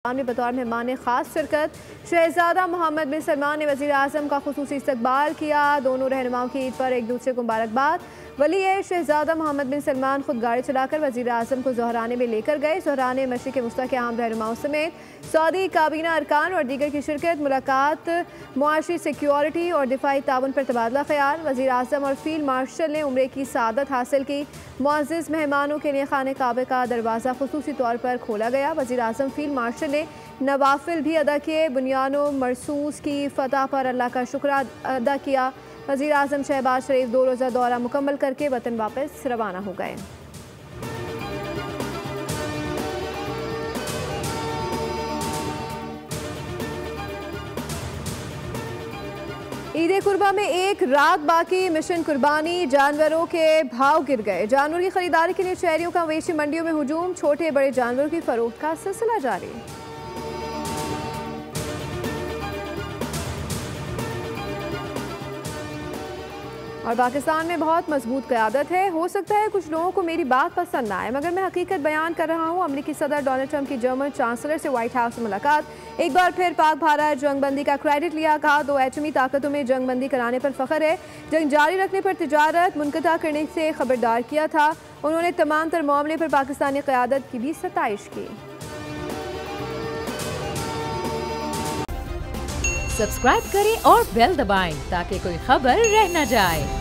में बतौर मेहमान खास शिरकत। शहजादा मोहम्मद बिन सलमान ने वज़ीर आज़म का खुसूसी इस्तकबाल किया। दोनों रहनुमाओं की ईद पर एक दूसरे को मुबारकबाद। वली शहजादा मोहम्मद बिन सलमान खुद गाड़ी चलाकर वज़ीर आज़म को ज़हराने में लेकर गए। ज़हराने मशरिक़ वस्ता के आम रहनुमाओं समेत सऊदी काबीना अरकान और दीगर की शिरकत। मुलाकात मुआशी सिक्योरिटी और दिफाई ताउन पर तबादला ख्याल। वज़ीर आज़म और फील्ड मार्शल ने उम्रे की सादत हासिल की। मुअज़्ज़िज़ मेहमानों के लिए खाने काबे का दरवाज़ा खुसूसी तौर पर खोला गया। वज़ीर आज़म फील्ड मार्शल ने नवाफिल भी अदा किए। बुनियानो मरसूस की फ़तह पर अल्लाह का शुक्र अदा किया। वज़ीर आज़म शहबाज शरीफ 2 रोज़ा दौरा मुकम्मल करके वतन वापस रवाना हो गए। ईद कुर्बा में एक रात बाकी, मिशन कुर्बानी। जानवरों के भाव गिर गए। जानवर की खरीदारी के लिए शहरियों का मवेशी मंडियों में हुजूम। छोटे बड़े जानवरों की फरोख्त का सिलसिला जारी। और पाकिस्तान में बहुत मजबूत क़यादत है। हो सकता है कुछ लोगों को मेरी बात पसंद ना आए, मगर मैं हकीकत बयान कर रहा हूँ। अमेरिकी सदर डोनाल्ड ट्रंप की जर्मन चांसलर से व्हाइट हाउस में मुलाकात। एक बार फिर पाक भारत जंगबंदी का क्रेडिट लिया। कहा 2 एटमी ताकतों में जंगबंदी कराने पर फख्र है। जंग जारी रखने पर तिजारत मुनक़ता करने से खबरदार किया था। उन्होंने तमाम तर मामले पर पाकिस्तानी क़यादत की भी सताइश की। सब्सक्राइब करें और बेल दबाएं ताकि कोई खबर रह न जाए।